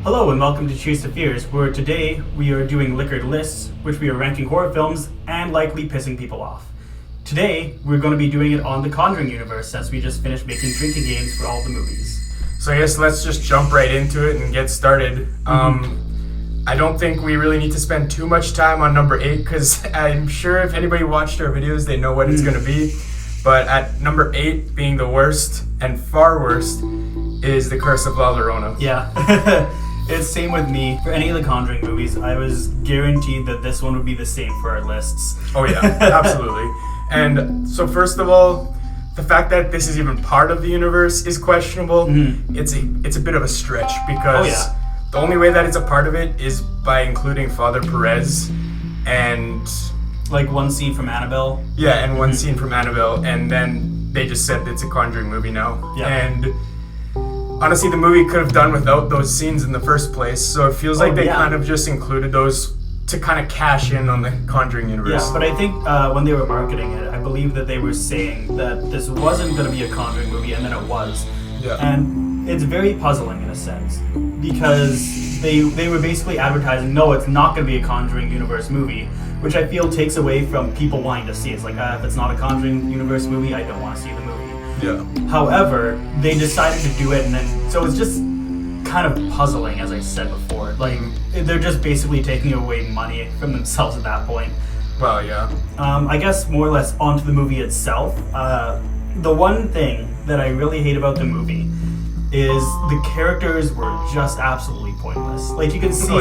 Hello and welcome to Cheers to Fears, where today we are doing liquored lists, which we are ranking horror films and likely pissing people off. Today, we're going to be doing it on the Conjuring universe, since we just finished making drinking games for all the movies. So I guess let's just jump right into it and get started. I don't think we really need to spend too much time on number 8, because I'm sure if anybody watched our videos, they know what it's going to be. But at number 8, being the worst and far worst, is The Curse of La Llorona. Yeah. It's same with me. For any of the Conjuring movies, I was guaranteed that this one would be the same for our lists. Oh yeah, absolutely. And so first of all, the fact that this is even part of the universe is questionable. It's a bit of a stretch, because the only way that it's a part of it is by including Father Perez and... like one scene from Annabelle. Yeah, and one scene from Annabelle, and then they just said it's a Conjuring movie now. Yeah. And honestly, the movie could have done without those scenes in the first place, so it feels like they kind of just included those to kind of cash in on the Conjuring universe. Yeah, but I think when they were marketing it, I believe that they were saying that this wasn't going to be a Conjuring movie, and then it was. Yeah. And it's very puzzling in a sense, because they were basically advertising, no, it's not going to be a Conjuring universe movie, which I feel takes away from people wanting to see it. It's like, if it's not a Conjuring universe movie, I don't want to see the movie. Yeah. However, they decided to do it, and then so it's just kind of puzzling, as I said before. Like, they're just basically taking away money from themselves at that point. Well, yeah. I guess more or less onto the movie itself. The one thing that I really hate about the movie is the characters were just absolutely pointless. Like, you can see,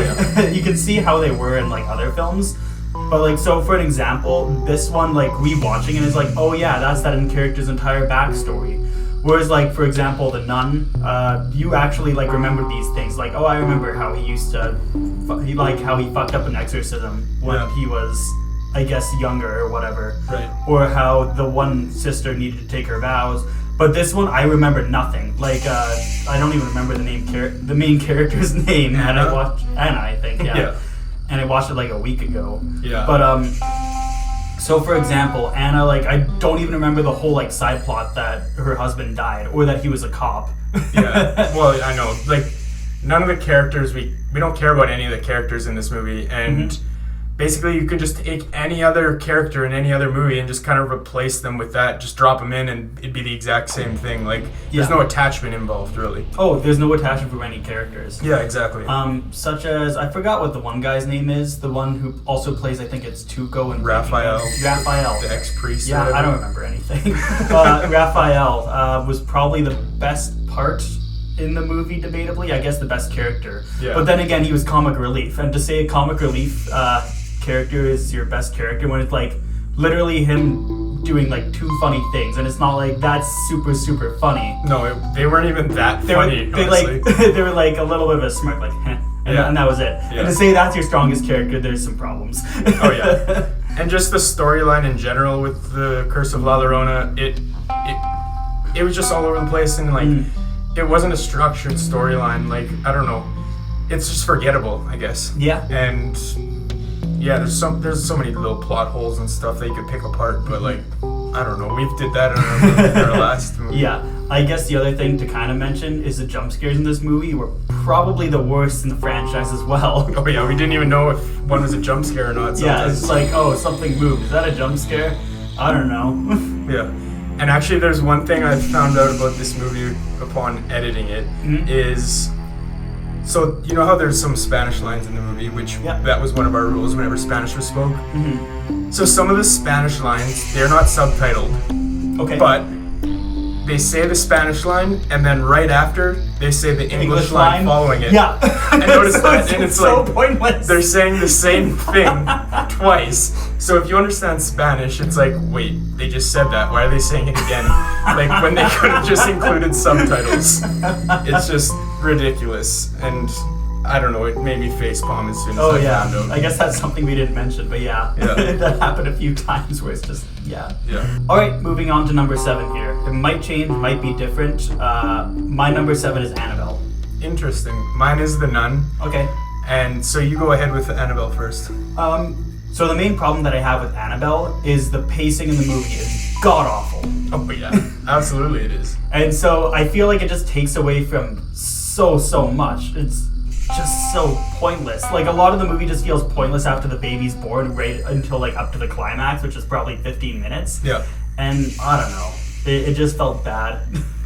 you can see how they were in like other films. But like, so for an example, this one, like, rewatching it is like, oh yeah, that's that character's entire backstory. Whereas, like, for example, the nun, you actually like remember these things. Like, oh, I remember how he used to, how he fucked up an exorcism when he was, I guess, younger or whatever. Right. Or how the one sister needed to take her vows. But this one, I remember nothing. Like, I don't even remember the main character's name. Anna? And I watched Anna, I think. Yeah. And I watched it like a week ago. Yeah. But so for example, Anna, like, I don't even remember the whole like side plot that her husband died or that he was a cop. Yeah. Well, I know. Like, none of the characters, we don't care about any of the characters in this movie, and basically you could just take any other character in any other movie and just kind of replace them with that. Just drop them in and it'd be the exact same thing. Like, there's no attachment involved, really. Oh, there's no attachment for any characters. Yeah, exactly. Such as, I forgot what the one guy's name is, the one who also plays, I think it's Tuco and Raphael. Raphael. The ex-priest. Yeah, I don't remember anything. Raphael was probably the best part in the movie, debatably. I guess the best character. Yeah. But then again, he was comic relief. And to say a comic relief character is your best character when it's like literally him doing like two funny things, and it's not like that's super super funny. No, they weren't even that funny. They were like a little bit of a smirk, like, heh, and that was it. Yeah. And to say that's your strongest character, there's some problems. Oh yeah. And just the storyline in general with the Curse of La Llorona, it was just all over the place, and like it wasn't a structured storyline. Like, I don't know, it's just forgettable, I guess. Yeah. And yeah, there's so many little plot holes and stuff that you could pick apart, but like, I don't know, we did that in our last movie. Yeah, I guess the other thing to kind of mention is the jump scares in this movie were probably the worst in the franchise as well. Oh yeah, we didn't even know if one was a jump scare or not. Yeah, it's like, oh, something moved. Is that a jump scare? I don't know. Yeah. And actually, there's one thing I found out about this movie upon editing it is, so you know how there's some Spanish lines in the movie, which that was one of our rules whenever Spanish was spoke. So some of the Spanish lines, they're not subtitled. Okay. But they say the Spanish line, and then right after, they say the English line following it. Yeah. I noticed that, and it's so like, pointless. they're saying the same thing twice. So if you understand Spanish, it's like, wait, they just said that. Why are they saying it again? Like, when they could have just included subtitles. It's just ridiculous. And I don't know, it made me facepalm as soon as I found out. I guess that's something we didn't mention, but that happened a few times where it's just, Yeah. Alright, moving on to number 7 here. It might change, might be different. My number 7 is Annabelle. Interesting. Mine is The Nun. Okay. And so you go ahead with Annabelle first. So the main problem that I have with Annabelle is the pacing in the movie is god-awful. Oh yeah, absolutely it is. And so I feel like it just takes away from so much. just so pointless. Like, a lot of the movie just feels pointless after the baby's born, right until like up to the climax, which is probably 15 minutes. Yeah. And I don't know, it just felt bad.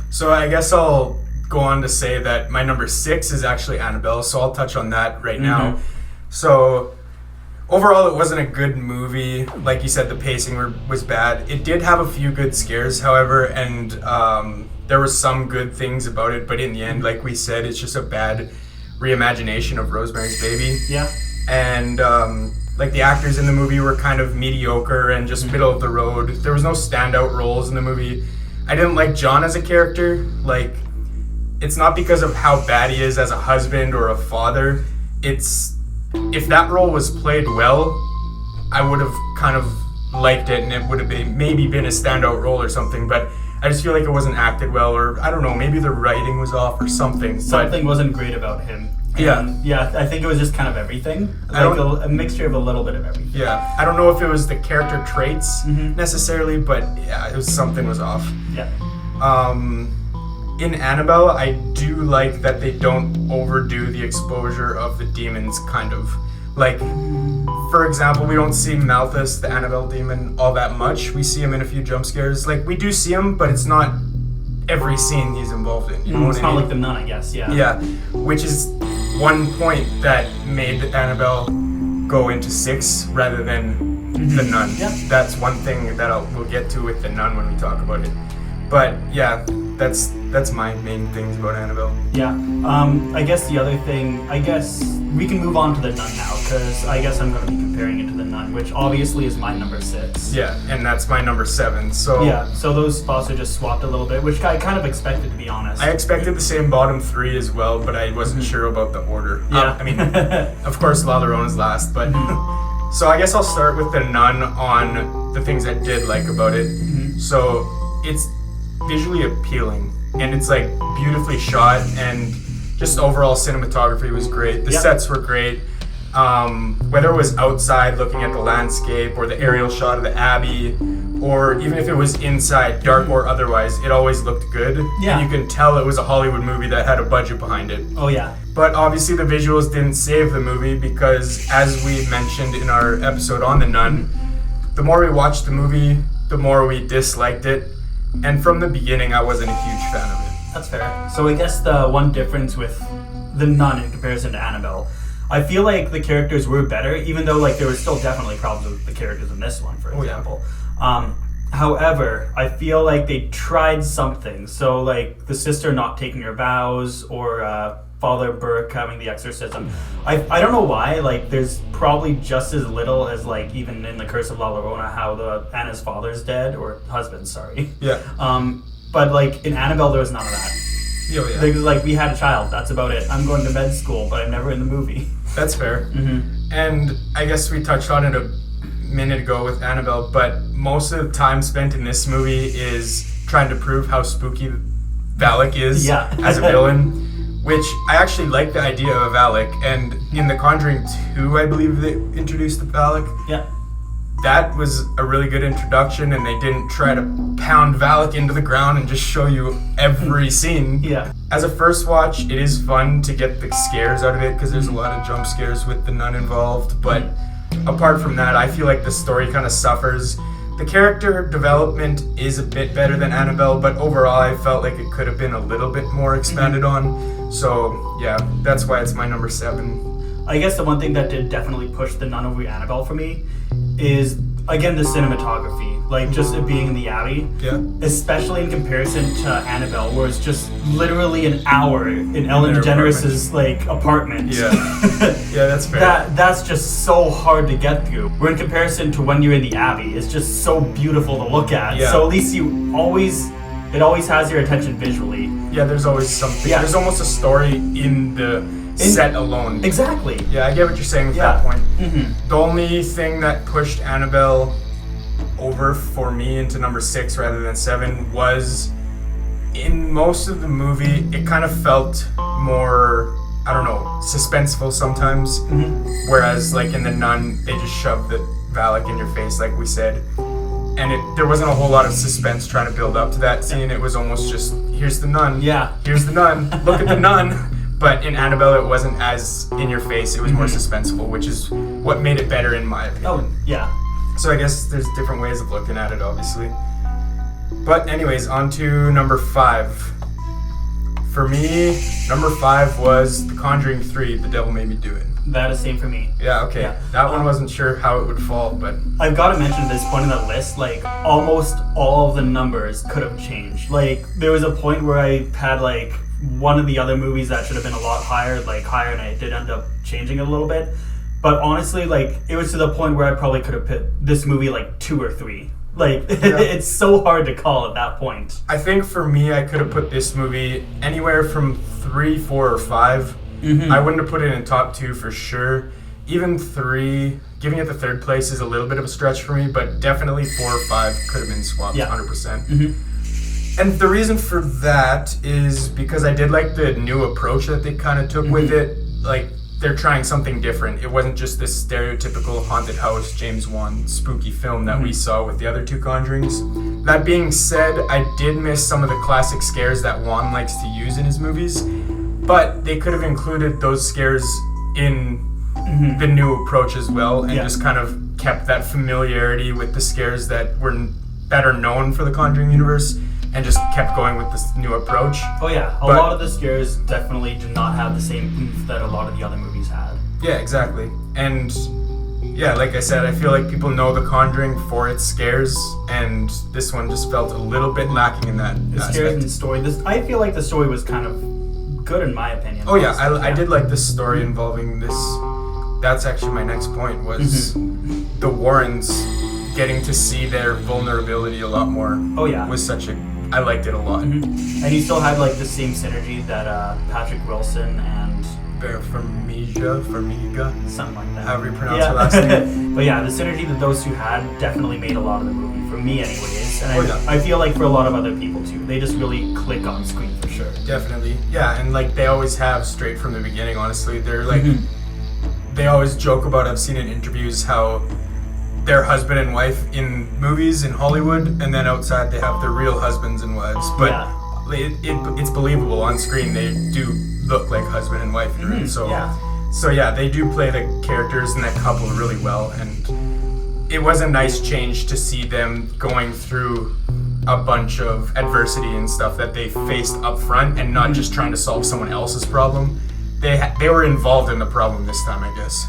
So I guess I'll go on to say that my number 6 is actually Annabelle, so I'll touch on that right now. So overall, it wasn't a good movie. Like you said, the pacing was bad. It did have a few good scares, however, and there were some good things about it, but in the end, like we said, it's just a bad reimagination of Rosemary's Baby. Yeah. And like the actors in the movie were kind of mediocre and just middle of the road. There was no standout roles in the movie. I didn't like John as a character. Like, it's not because of how bad he is as a husband or a father. It's, if that role was played well, I would have kind of liked it and it would have maybe been a standout role or something, but I just feel like it wasn't acted well, or I don't know, maybe the writing was off or something. Something wasn't great about him. Yeah. Yeah, I think it was just kind of everything. Like a mixture of a little bit of everything. Yeah. I don't know if it was the character traits necessarily, but yeah, it was something was off. Yeah. In Annabelle, I do like that they don't overdo the exposure of the demons, kind of. Like, for example, we don't see Malthus, the Annabelle demon, all that much. We see him in a few jump scares. Like, we do see him, but it's not every scene he's involved in. You know what it's I not mean? like the nun, I guess, yeah. Yeah, which is one point that made Annabelle go into 6 rather than the nun. Yeah. That's one thing that we'll get to with the nun when we talk about it. But yeah, that's my main things about Annabelle. Yeah. I guess the other thing, I guess we can move on to the nun now, because I guess I'm going to be comparing it to the nun, which obviously is my number 6. Yeah, and that's my number 7. So yeah, so those spots are just swapped a little bit, which I kind of expected, to be honest. I expected the same bottom 3 as well, but I wasn't sure about the order. Yeah. I mean, of course, La Llorona's last, but so I guess I'll start with the nun on the things I did like about it. So it's visually appealing, and it's like beautifully shot, and just overall cinematography was great. The sets were great. Whether it was outside looking at the landscape, or the aerial shot of the Abbey, or even if it was inside, dark or otherwise, it always looked good. Yeah. And you can tell it was a Hollywood movie that had a budget behind it. Oh yeah. But obviously the visuals didn't save the movie, because as we mentioned in our episode on The Nun, the more we watched the movie, the more we disliked it. And from the beginning, I wasn't a huge fan of it. That's fair. So I guess the one difference with the nun in comparison to Annabelle, I feel like the characters were better, even though like there were still definitely problems with the characters in this one, for example. However, I feel like they tried something. So like the sister not taking her vows, or Father Burke having the exorcism. I don't know why, like there's probably just as little as like even in the Curse of La Llorona, how Anna's father's dead, or husband, sorry. Yeah. But like in Annabelle, there was none of that. Oh, yeah. Like we had a child, that's about it. I'm going to med school, but I'm never in the movie. That's fair. And I guess we touched on it a minute ago with Annabelle, but most of the time spent in this movie is trying to prove how spooky Valak is as a villain. Which I actually like the idea of Valak, and in The Conjuring 2, I believe they introduced the Valak. Yeah. That was a really good introduction, and they didn't try to pound Valak into the ground and just show you every scene. Yeah. As a first watch, it is fun to get the scares out of it, because there's a lot of jump scares with the nun involved, but apart from that, I feel like the story kind of suffers. The character development is a bit better than Annabelle, but overall I felt like it could have been a little bit more expanded on. So yeah, that's why it's my number 7. I guess the one thing that did definitely push the nun over Annabelle for me is, again, the cinematography. Like, just it being in the Abbey. Yeah. Especially in comparison to Annabelle, where it's just literally an hour in Ellen DeGeneres' like apartment. Yeah. Yeah, that's fair. That's just so hard to get through. Where in comparison to when you're in the Abbey, it's just so beautiful to look at. Yeah. So at least it always has your attention visually. Yeah, there's always something. Yeah. There's almost a story in the set alone. Exactly. Yeah, I get what you're saying with that point. The only thing that pushed Annabelle over for me into number 6 rather than 7 was, in most of the movie, it kind of felt more, I don't know, suspenseful sometimes. Whereas like in The Nun, they just shoved the Valak in your face, like we said. And there wasn't a whole lot of suspense trying to build up to that scene. It was almost just, here's the nun. Yeah. Here's the nun. Look at the nun. But in Annabelle, it wasn't as in your face. It was more suspenseful, which is what made it better in my opinion. Oh, yeah. So I guess there's different ways of looking at it, obviously. But anyways, on to number 5. For me, number 5 was The Conjuring 3, The Devil Made Me Do It. That is same for me. Yeah, okay. Yeah. That one wasn't sure how it would fall, but... I've got to mention at this point in the list, like, almost all of the numbers could have changed. Like, there was a point where I had, like, one of the other movies that should have been a lot higher, and I did end up changing it a little bit. But honestly, like, it was to the point where I probably could have put this movie, like, 2 or 3. Like, it's so hard to call at that point. I think for me, I could have put this movie anywhere from 3, 4, or 5. I wouldn't have put it in top 2 for sure. Even 3, giving it the 3rd place is a little bit of a stretch for me, but definitely 4 or 5 could have been swapped 100%. And the reason for that is because I did like the new approach that they kind of took with it. Like, they're trying something different. It wasn't just this stereotypical haunted house, James Wan spooky film that we saw with the other 2 Conjurings. That being said, I did miss some of the classic scares that Wan likes to use in his movies, but they could have included those scares in the new approach as well, and just kind of kept that familiarity with the scares that are known for the Conjuring universe, and just kept going with this new approach. Oh yeah, a lot of the scares definitely did not have the same oomph that a lot of the other movies had. Yeah, exactly. And yeah, like I said, I feel like people know The Conjuring for its scares, and this one just felt a little bit lacking in that The scares and the story. I feel like the story was kind of good in my opinion. Oh yeah, I did like this story involving this. That's actually my next point, was the Warrens getting to see their vulnerability a lot more. Oh yeah. I liked it a lot. And you still had like the same synergy that Patrick Wilson and Farmiga, something like that. However you pronounce her last name. But yeah, the synergy that those two had definitely made a lot of the movie, for me anyways. And yeah. I feel like for a lot of other people too. They just really click on screen for sure. Definitely. Yeah, and like they always have straight from the beginning, honestly. They're like, they always joke about, I've seen in interviews, how they're husband and wife in movies in Hollywood, and then outside they have their real husbands and wives. But it's believable on screen. They do look like husband and wife. So yeah, they do play the characters in that couple really well, and it was a nice change to see them going through a bunch of adversity and stuff that they faced up front, and not just trying to solve someone else's problem. They were involved in the problem this time, I guess,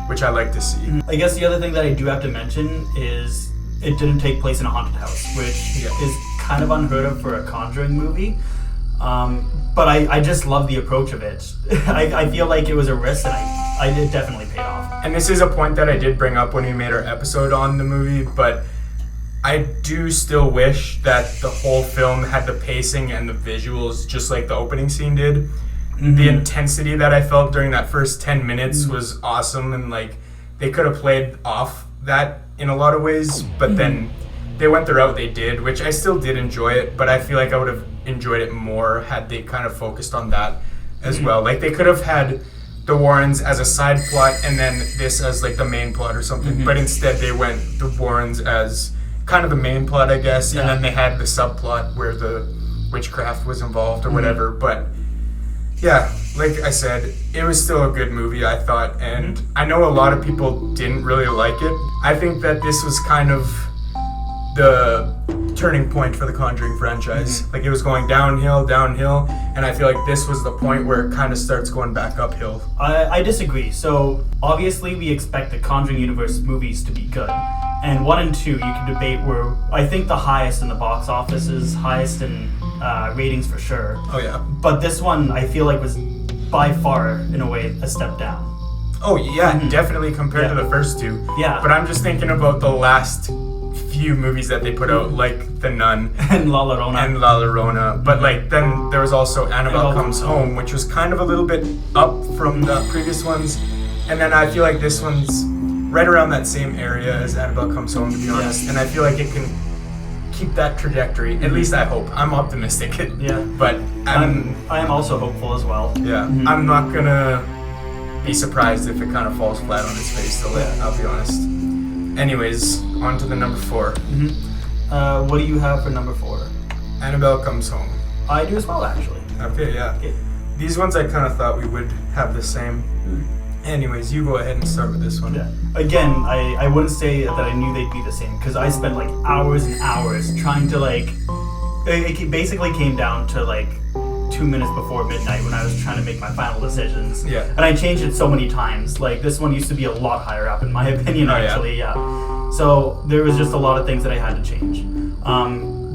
which I like to see. I guess the other thing that I do have to mention is it didn't take place in a haunted house, which is kind of unheard of for a Conjuring movie. But I just love the approach of it. I feel like it was a risk, and it definitely paid off. And this is a point that I did bring up when we made our episode on the movie, but I do still wish that the whole film had the pacing and the visuals just like the opening scene did. The intensity that I felt during that first 10 minutes was awesome, and like they could have played off that in a lot of ways, but then they went the route they did, which I still did enjoy it, but I feel like I would have enjoyed it more had they kind of focused on that as well. Like they could have had the Warrens as a side plot and then this as like the main plot or something, but instead they went the Warrens as kind of the main plot, I guess, and then they had the subplot where the witchcraft was involved or whatever. But yeah, like I said, it was still a good movie, I thought, and I know a lot of people didn't really like it. I think that this was kind of the turning point for the Conjuring franchise. Like it was going downhill, and I feel like this was the point where it kind of starts going back uphill. I disagree. So obviously we expect the Conjuring universe movies to be good, and 1 and 2 you can debate were, I think, the highest in the box offices, highest in ratings for sure. Oh yeah. But this one I feel like was by far, in a way, a step down. Oh yeah, definitely compared to the first 2. Yeah. But I'm just thinking about the last few movies that they put out, like The Nun and La Llorona. But like then there was also Annabelle Comes Home, which was kind of a little bit up from the previous ones, and then I feel like this one's right around that same area as Annabelle Comes Home, to be honest. And I feel like it can keep that trajectory. At least I hope. I'm optimistic. But I am also hopeful as well. Yeah. I'm not gonna be surprised if it kind of falls flat on its face, though. I'll be honest. Anyways, on to the number 4. What do you have for number 4? Annabelle Comes Home. I do as well, actually. Okay, yeah. Okay. These ones I kind of thought we would have the same. Anyways, you go ahead and start with this one. Yeah. Again, I wouldn't say that I knew they'd be the same because I spent like hours and hours trying to like. It basically came down to like 2 minutes before midnight when I was trying to make my final decisions. Yeah. And I changed it so many times. Like this one used to be a lot higher up in my opinion. Actually, yeah. So there was just a lot of things that I had to change.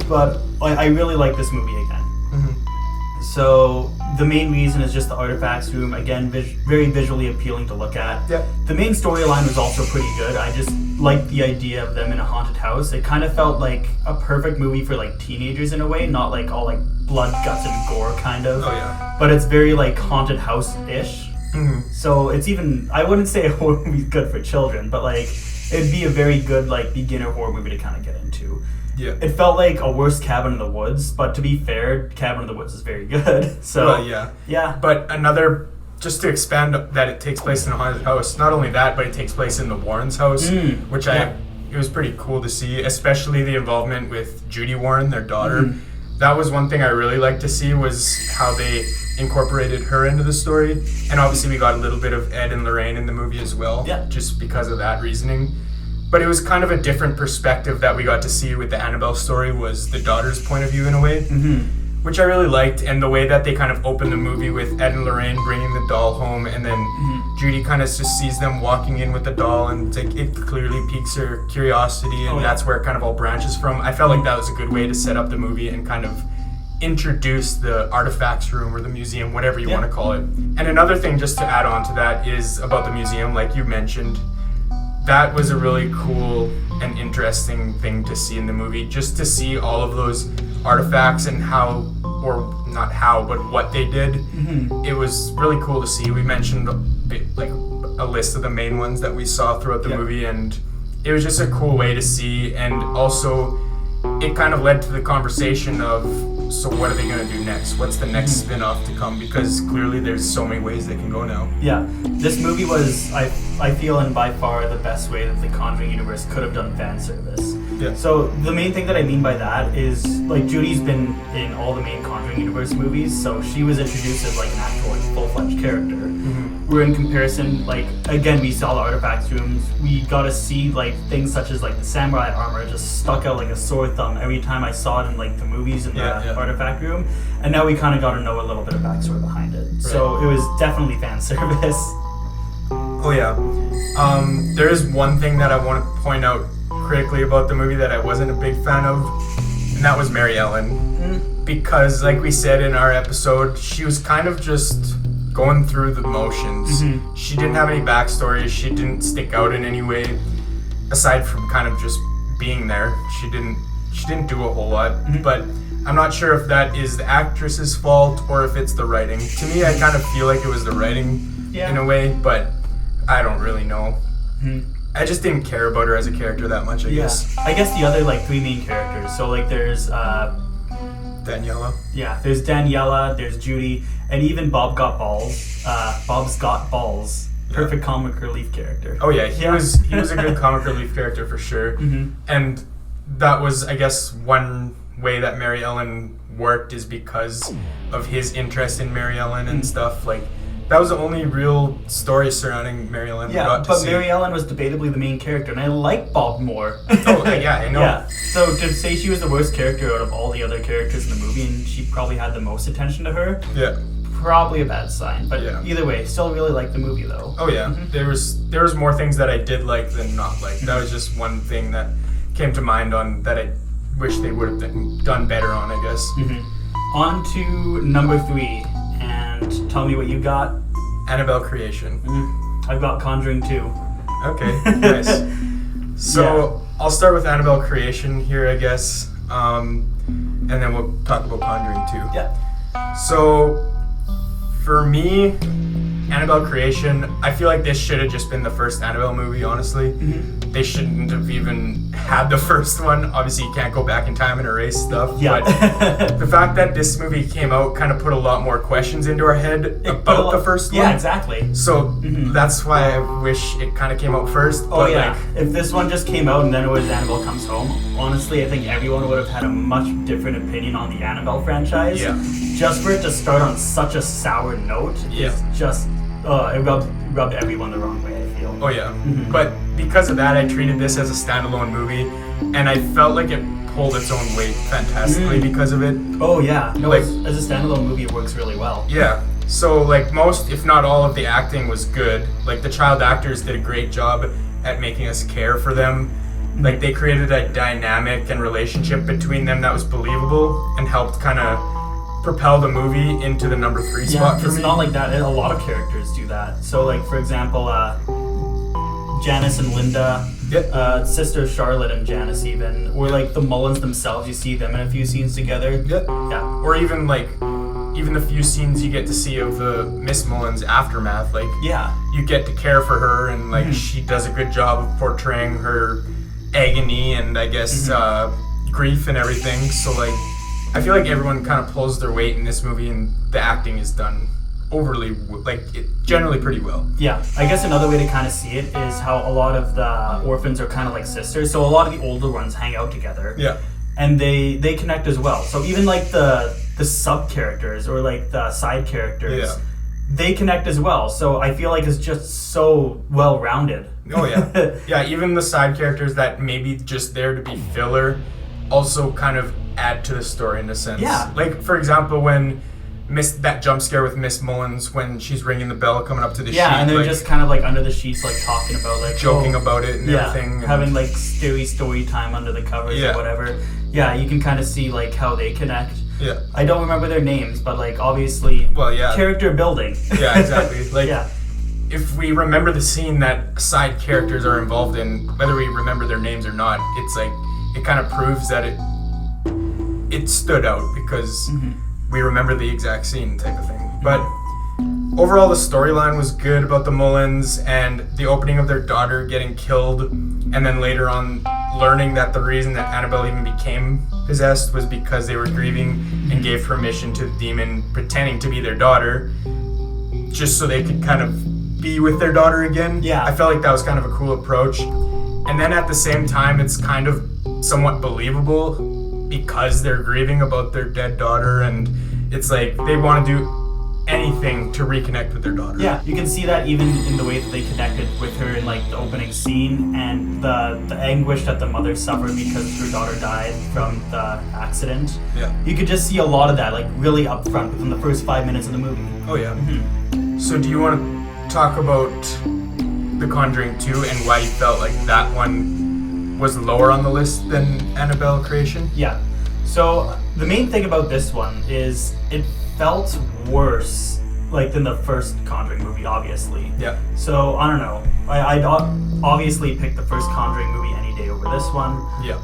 But I really like this movie again. Mm-hmm. So the main reason is just the artifacts room. Again, very visually appealing to look at. Yep. The main storyline was also pretty good. I just liked the idea of them in a haunted house. It kind of felt like a perfect movie for like teenagers in a way, not like all like blood, guts, and gore kind of. Oh yeah. But it's very like haunted house-ish. Mm-hmm. So it's even, I wouldn't say a horror movie's good for children, but like it'd be a very good like beginner horror movie to kind of get into. Yeah. It felt like a worse Cabin in the Woods, but to be fair, Cabin in the Woods is very good. So well, yeah. Yeah. But another, just to expand that it takes place in a haunted house, not only that, but it takes place in the Warrens' house, which it was pretty cool to see, especially the involvement with Judy Warren, their daughter. Mm-hmm. That was one thing I really liked to see, was how they incorporated her into the story. And obviously we got a little bit of Ed and Lorraine in the movie as well, just because of that reasoning. But it was kind of a different perspective that we got to see with the Annabelle story, was the daughter's point of view in a way, which I really liked. And the way that they kind of opened the movie with Ed and Lorraine bringing the doll home, and then Judy kind of just sees them walking in with the doll, and it's like, it clearly piques her curiosity, and that's where it kind of all branches from. I felt like that was a good way to set up the movie and kind of introduce the artifacts room or the museum, whatever you want to call it. And another thing just to add on to that is about the museum, like you mentioned. That was a really cool and interesting thing to see in the movie, just to see all of those artifacts and how, or not how, but what they did. It was really cool to see. We mentioned like a list of the main ones that we saw throughout the movie, and it was just a cool way to see. And also it kind of led to the conversation of, so what are they going to do next? What's the next spin-off to come? Because clearly there's so many ways they can go now. Yeah, this movie was, I feel, and by far the best way that the Conjuring universe could have done fan service. Yeah. So the main thing that I mean by that is, like, Judy's been in all the main Conjuring universe movies, so she was introduced as like an actual like, full-fledged character. Where in comparison, like, again, we saw the artifacts rooms, we got to see like things such as like the samurai armor just stuck out like a sore thumb every time I saw it in like the movies in the artifact room, and now we kind of got to know a little bit of backstory behind it. Right. So it was definitely fan service. Oh yeah. There is one thing that I want to point out critically about the movie that I wasn't a big fan of, and that was Mary Ellen. Because like we said in our episode, she was kind of just going through the motions. She didn't have any backstory. She didn't stick out in any way, aside from kind of just being there. She didn't do a whole lot. But I'm not sure if that is the actress's fault or if it's the writing. To me, I kind of feel like it was the writing in a way, but I don't really know. I just didn't care about her as a character that much, I guess. I guess the other like three main characters. So like there's Daniela. Yeah, there's Daniela, there's Judy, and even Bob Got Balls. Bob's Got Balls. Perfect comic relief character. Oh yeah, he was a good comic relief character for sure. And that was, I guess, one way that Mary Ellen worked is because of his interest in Mary Ellen and stuff. Like, that was the only real story surrounding Mary Ellen we got to see. Mary Ellen was debatably the main character, and I like Bob more. Oh, yeah, I know. Yeah. So to say she was the worst character out of all the other characters in the movie, and she probably had the most attention to her, probably a bad sign. But either way, still really like the movie, though. Oh, yeah. There was more things that I did like than not like. That was just one thing that came to mind on that I wish they would have done better on, I guess. On to number 3, and tell me what you got. Annabelle Creation. I've got Conjuring 2. Okay, nice. So I'll start with Annabelle Creation here, I guess, and then we'll talk about Conjuring 2. Yeah. So for me, Annabelle Creation, I feel like this should have just been the first Annabelle movie, honestly. They shouldn't have even had the first one. Obviously, you can't go back in time and erase stuff. Yeah. But the fact that this movie came out kind of put a lot more questions into our head about the first one. Yeah, exactly. So that's why I wish it kind of came out first. Oh, yeah. If this one just came out and then it was Annabelle Comes Home, honestly, I think everyone would have had a much different opinion on the Annabelle franchise. Yeah. Just for it to start on such a sour note is just, it rubbed everyone the wrong way, I feel. Oh, yeah. But because of that, I treated this as a standalone movie, and I felt like it pulled its own weight fantastically because of it. Oh, yeah. No, Like- as a standalone movie, it works really well. Yeah. So, like, most, if not all of the acting was good. Like, the child actors did a great job at making us care for them. Like, they created a dynamic and relationship between them that was believable and helped kind of propel the movie into the number 3 spot for it's me. not like that. A lot of characters do that. So, like, for example, Janice and Linda, sister Charlotte and Janice even, or like the Mullins themselves, you see them in a few scenes together. Yeah. Or even the few scenes you get to see of the Miss Mullins aftermath, like you get to care for her, and like she does a good job of portraying her agony and I guess grief and everything. So like I feel like everyone kind of pulls their weight in this movie, and the acting is done generally pretty well. Yeah, I guess another way to kind of see it is how a lot of the orphans are kind of like sisters. So a lot of the older ones hang out together. Yeah. And they connect as well. So even like the sub characters or like the side characters, they connect as well. So I feel like it's just so well rounded. Oh yeah. Yeah, even the side characters that maybe just there to be filler also kind of add to the story in a sense. Yeah. Like for example, when that jump scare with Miss Mullins when she's ringing the bell coming up to the sheet. Yeah, and they're like, just kind of like under the sheets, like talking about like joking about it and everything. And having like scary story time under the covers or whatever. Yeah, you can kind of see like how they connect. Yeah. I don't remember their names, but like obviously, character building. Yeah, exactly. Like, if we remember the scene that side characters are involved in, whether we remember their names or not, it's like it kind of proves that it stood out because we remember the exact scene type of thing. But overall, the storyline was good about the Mullins and the opening of their daughter getting killed, and then later on learning that the reason that Annabelle even became possessed was because they were grieving and gave permission to the demon pretending to be their daughter just so they could kind of be with their daughter again. Yeah. I felt like that was kind of a cool approach. And then at the same time, it's kind of somewhat believable because they're grieving about their dead daughter, and it's like they want to do anything to reconnect with their daughter. Yeah, you can see that even in the way that they connected with her in like the opening scene and the anguish that the mother suffered because her daughter died from the accident. Yeah. You could just see a lot of that like really up front within the first 5 minutes of the movie. Oh yeah. So do you want to talk about The Conjuring 2 and why you felt like that one was lower on the list than Annabelle Creation? Yeah. So the main thing about this one is it felt worse like than the first Conjuring movie, obviously. Yeah. So I don't know. I'd obviously pick the first Conjuring movie any day over this one. Yeah.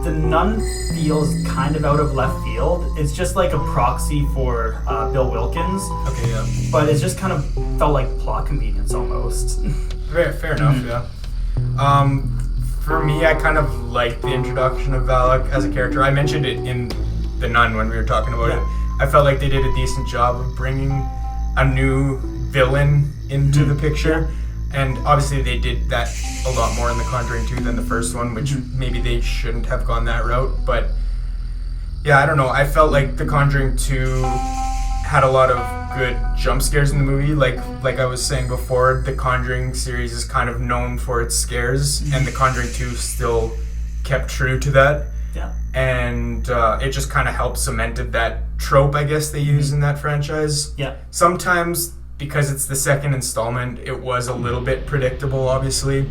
The Nun feels kind of out of left field. It's just like a proxy for Bill Wilkins. Okay, yeah. But it just kind of felt like plot convenience almost. Fair enough, yeah. For me, I kind of liked the introduction of Valak as a character. I mentioned it in The Nun when we were talking about it. I felt like they did a decent job of bringing a new villain into the picture. And obviously they did that a lot more in The Conjuring 2 than the first one, which maybe they shouldn't have gone that route. But yeah, I don't know. I felt like The Conjuring 2 had a lot of good jump scares in the movie. Like I was saying before, the Conjuring series is kind of known for its scares, and The Conjuring 2 still kept true to that. Yeah. And it just kind of helped cemented that trope, I guess, they use in that franchise. Yeah. Sometimes, because it's the second installment, it was a little bit predictable, obviously,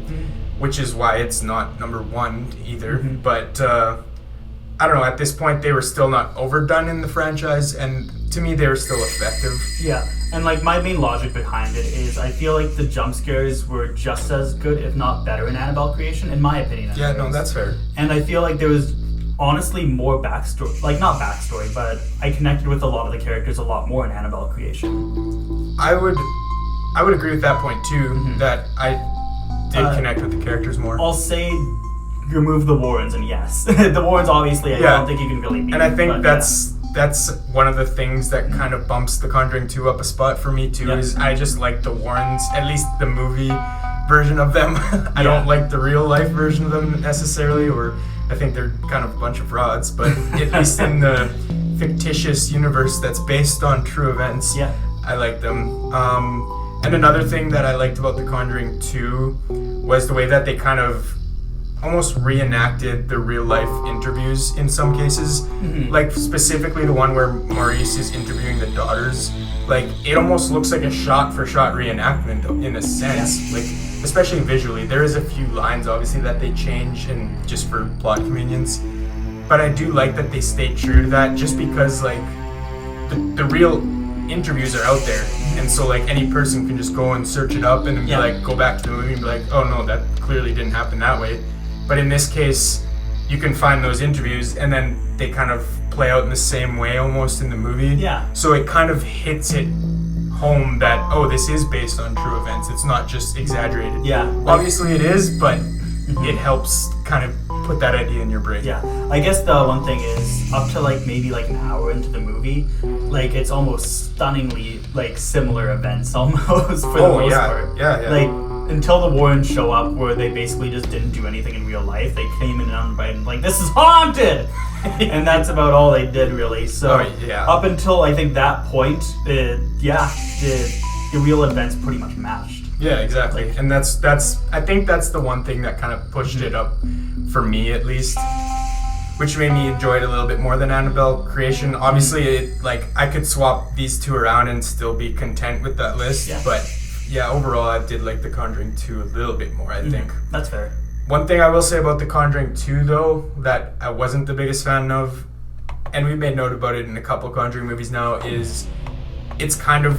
which is why it's not number 1 either. But I don't know, at this point, they were still not overdone in the franchise, and to me, they were still effective. Yeah, and like my main logic behind it is I feel like the jump scares were just as good, if not better, in Annabelle Creation, in my opinion. Yeah, no, that's fair. And I feel like there was honestly more backstory, like not backstory, but I connected with a lot of the characters a lot more in Annabelle Creation. I would I would agree with that point too. That I did connect with the characters more. I'll say remove the Warrens, and yes, the Warrens obviously I don't think you can really beat. And I think that's one of the things that kind of bumps The Conjuring 2 up a spot for me too. Is I just like the Warrens, at least the movie version of them. I don't like the real life version of them necessarily, or I think they're kind of a bunch of frauds. But at least in the fictitious universe that's based on true events, I like them. And another thing that I liked about The Conjuring 2 was the way that they kind of almost reenacted the real life interviews in some cases. Like specifically the one where Maurice is interviewing the daughters. Like it almost looks like a shot for shot reenactment in a sense. Like especially visually. There is a few lines obviously that they change and just for plot convenience. But I do like that they stay true to that just because like the real interviews are out there, and so like any person can just go and search it up and then be like go back to the movie and be like, oh no, that clearly didn't happen that way. But in this case, you can find those interviews and then they kind of play out in the same way almost in the movie. So it kind of hits it home that this is based on true events. It's not just exaggerated. Obviously it is, but it helps kind of put that idea in your brain. I guess the one thing is up to like maybe like an hour into the movie, like it's almost stunningly like similar events almost for the most part. Like until the Warrens show up, where they basically just didn't do anything in real life. They came in and like, this is haunted, and that's about all they did really. So up until I think that point, the real events pretty much matched. Yeah, exactly. And that's I think that's the one thing that kind of pushed it up for me at least, which made me enjoy it a little bit more than Annabelle Creation. Obviously, it like I could swap these two around and still be content with that list, but overall I did like The Conjuring 2 a little bit more, I think. That's fair. One thing I will say about The Conjuring 2 though, that I wasn't the biggest fan of, and we've made note about it in a couple Conjuring movies now, is it's kind of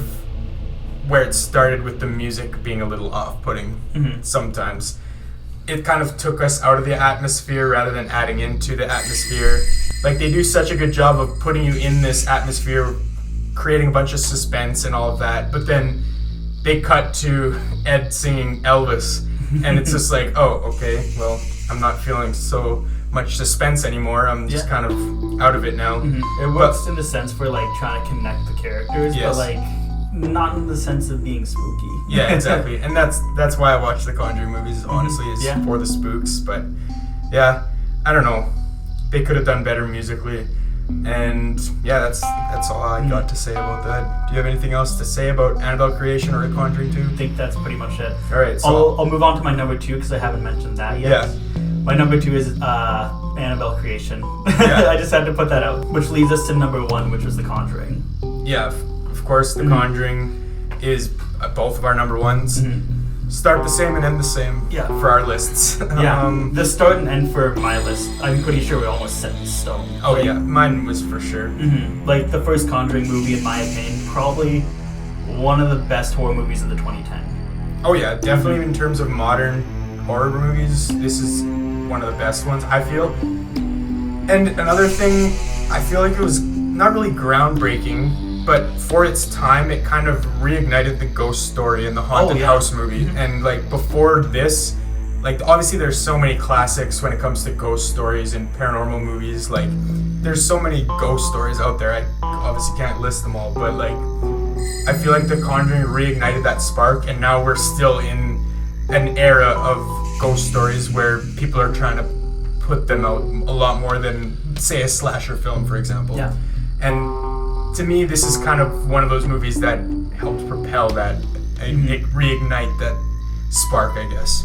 where it started with the music being a little off-putting sometimes. It kind of took us out of the atmosphere rather than adding into the atmosphere. Like they do such a good job of putting you in this atmosphere, creating a bunch of suspense and all of that, but then they cut to Ed singing Elvis, and it's just like, oh, okay, well, I'm not feeling so much suspense anymore. I'm just kind of out of it now. It works in the sense for like trying to connect the characters, but like not in the sense of being spooky. Yeah, exactly. And that's why I watch the Conjuring movies, honestly, is for the spooks. But yeah, I don't know. They could have done better musically. And that's all I got to say about that. Do you have anything else to say about Annabelle Creation or The Conjuring 2? I think that's pretty much it. Alright, so I'll move on to my number 2 because I haven't mentioned that yet. My number 2 is Annabelle Creation. I just had to put that out, which leads us to number 1, which was The Conjuring. Yeah, of course, The Conjuring is both of our number 1s. Start the same and end the same for our lists. The start and end for my list, I'm pretty sure we almost set in stone. Mine was for sure. Like the first Conjuring movie, in my opinion, probably one of the best horror movies of the 2010. Oh yeah, definitely in terms of modern horror movies, this is one of the best ones, I feel. And another thing, I feel like it was not really groundbreaking, but for its time, it kind of reignited the ghost story in the haunted house movie. And like before this, like obviously there's so many classics when it comes to ghost stories and paranormal movies. Like there's so many ghost stories out there. I obviously can't list them all, but like I feel like The Conjuring reignited that spark, and now we're still in an era of ghost stories where people are trying to put them out a lot more than say a slasher film, for example. And to me, this is kind of one of those movies that helped propel that, reignite that spark, I guess.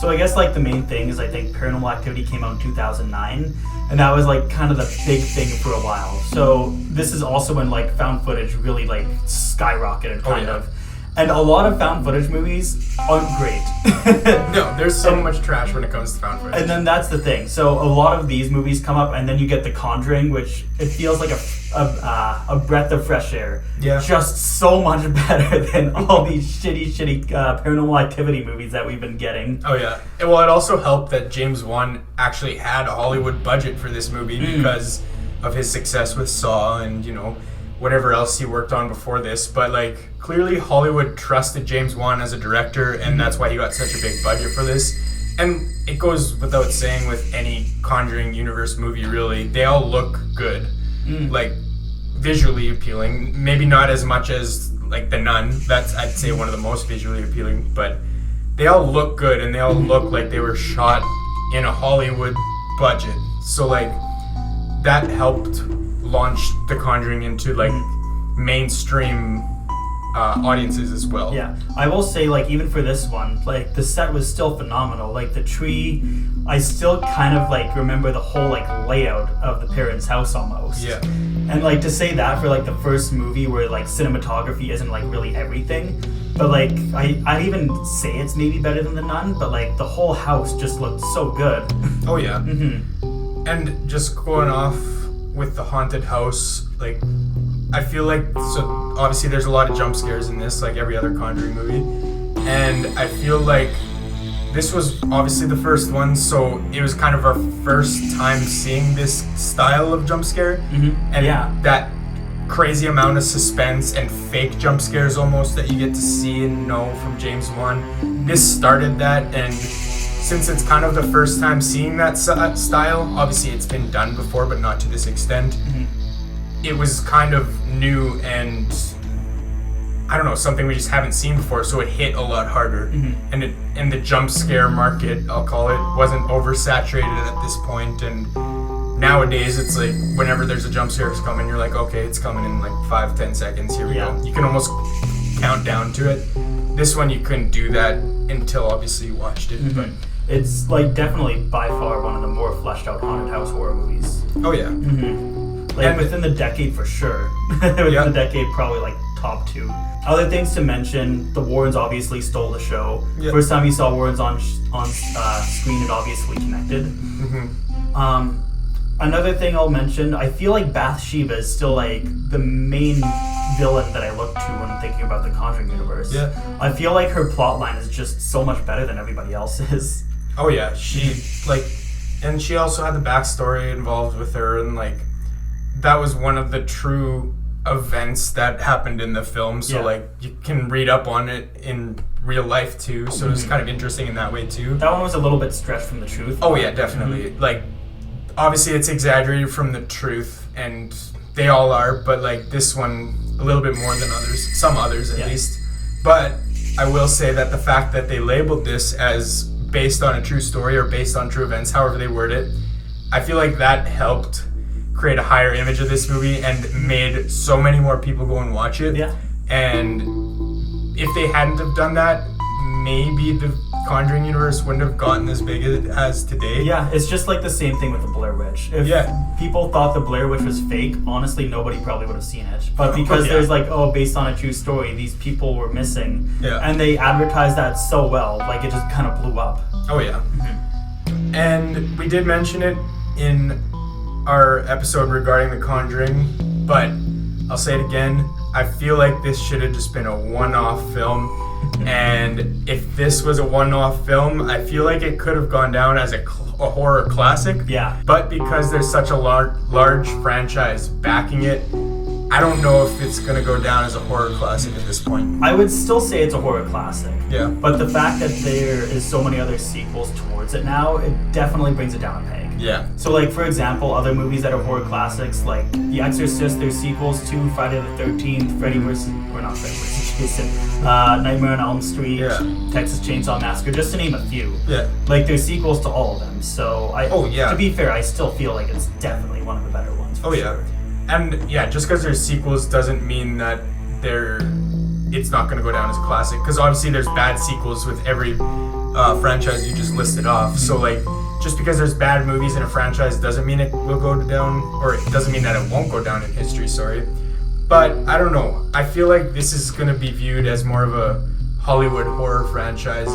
So I guess like the main thing is I think Paranormal Activity came out in 2009, and that was like kind of the big thing for a while. So this is also when like found footage really like skyrocketed kind of. And a lot of found footage movies aren't great. No, there's so much trash when it comes to found footage. And then that's the thing. So a lot of these movies come up, and then you get The Conjuring, which it feels like a breath of fresh air. Just so much better than all these shitty Paranormal Activity movies that we've been getting. Well, it also helped that James Wan actually had a Hollywood budget for this movie because of his success with Saw and, whatever else he worked on before this, but like clearly Hollywood trusted James Wan as a director, and that's why he got such a big budget for this. And it goes without saying with any Conjuring universe movie, really, they all look good, like visually appealing. Maybe not as much as like The Nun. That's, I'd say, one of the most visually appealing, but they all look good, and they all look like they were shot in a Hollywood budget. So like that helped launch The Conjuring into like mainstream audiences as well. Yeah, I will say, like, even for this one, like, the set was still phenomenal. Like, the tree, I still kind of, like, remember the whole, like, layout of the parents' house almost. Yeah. And, like, to say that for, like, the first movie where, like, cinematography isn't, like, really everything, but, like, I'd even say it's maybe better than The Nun, but, like, the whole house just looked so good. Oh, yeah. And just going off with the haunted house, like, I feel like, so obviously there's a lot of jump scares in this, like every other Conjuring movie, and I feel like this was obviously the first one, so it was kind of our first time seeing this style of jump scare, and that crazy amount of suspense and fake jump scares almost that you get to see and know from James Wan. This started that, and since it's kind of the first time seeing that style, obviously it's been done before, but not to this extent. It was kind of new and, I don't know, something we just haven't seen before, so it hit a lot harder. And the jump scare market, I'll call it, wasn't oversaturated at this point. And nowadays, it's like whenever there's a jump scare coming, you're like, okay, it's coming in like 5-10 seconds. Here we go. You can almost count down to it. This one, you couldn't do that until obviously you watched it. But it's like definitely by far one of the more fleshed out haunted house horror movies. Oh yeah. Like, and within the decade for sure. Within the decade, probably like top 2. Other things to mention, the Warrens obviously stole the show. First time you saw Warrens on screen, it obviously connected. Another thing I'll mention, I feel like Bathsheba is still like the main villain that I look to when I'm thinking about the Conjuring universe. I feel like her plotline is just so much better than everybody else's. Oh yeah, she like, and she also had the backstory involved with her, and like that was one of the true events that happened in the film, so like you can read up on it in real life too, so it's kind of interesting in that way too. That one was a little bit stretched from the truth. Oh yeah, definitely. Like obviously it's exaggerated from the truth, and they all are, but like this one a little bit more than others, some others at least. But I will say that the fact that they labeled this as based on a true story or based on true events, however they word it, I feel like that helped create a higher image of this movie and made so many more people go and watch it. And if they hadn't have done that, maybe the Conjuring universe wouldn't have gotten as big as it has today. It's just like the same thing with the Blair Witch. If people thought the Blair Witch was fake, honestly, nobody probably would have seen it. But because there's like, based on a true story, these people were missing. And they advertised that so well, like it just kind of blew up. Oh yeah. And we did mention it in our episode regarding The Conjuring, but I'll say it again, I feel like this should have just been a one-off film, and if this was a one-off film, I feel like it could have gone down as a horror classic, but because there's such a large franchise backing it, I don't know if it's going to go down as a horror classic at this point. I would still say it's a horror classic. But the fact that there is so many other sequels towards it now, it definitely brings it down a peg. So like, for example, other movies that are horror classics, like The Exorcist, there's sequels to Friday the 13th, Jason, Nightmare on Elm Street, Texas Chainsaw Massacre, just to name a few. Like, there's sequels to all of them. So to be fair, I still feel like it's definitely one of the better ones. And just because there's sequels doesn't mean that it's not going to go down as a classic, because obviously there's bad sequels with every franchise you just listed off. So like, just because there's bad movies in a franchise doesn't mean it will go down, or it doesn't mean that it won't go down in history, But I don't know, I feel like this is going to be viewed as more of a Hollywood horror franchise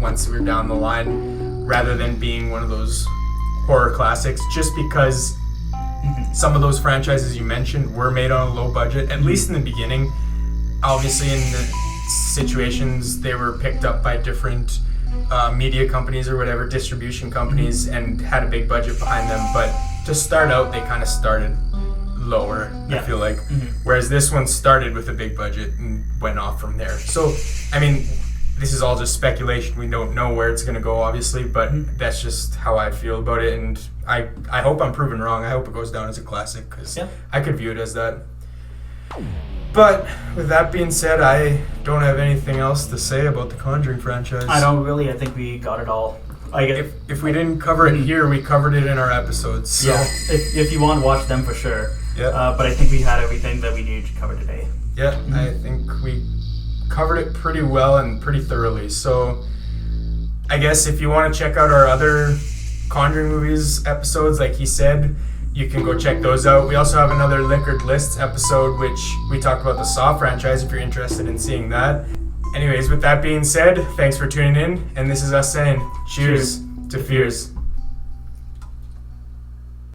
once we're down the line, rather than being one of those horror classics, just because some of those franchises you mentioned were made on a low budget, at least in the beginning. Obviously in the situations they were picked up by different media companies or whatever, distribution companies, and had a big budget behind them, but to start out they kind of started lower, Yeah. I feel like. Whereas this one started with a big budget and went off from there. So, I mean, this is all just speculation. We don't know where it's going to go, obviously, but that's just how I feel about it. And I hope I'm proven wrong. I hope it goes down as a classic, because I could view it as that. But with that being said, I don't have anything else to say about the Conjuring franchise. I don't really. I think we got it all. If we didn't cover it here, we covered it in our episodes. So. Yeah, if you want to watch them, for sure. Yeah. But I think we had everything that we needed to cover today. Yeah, I think we covered it pretty well and pretty thoroughly. So I guess if you want to check out our other Conjuring movies episodes, like he said, you can go check those out. We also have another Liquored Lists episode, which we talk about the Saw franchise if you're interested in seeing that. Anyways, with that being said, thanks for tuning in, and this is us saying cheers to fears.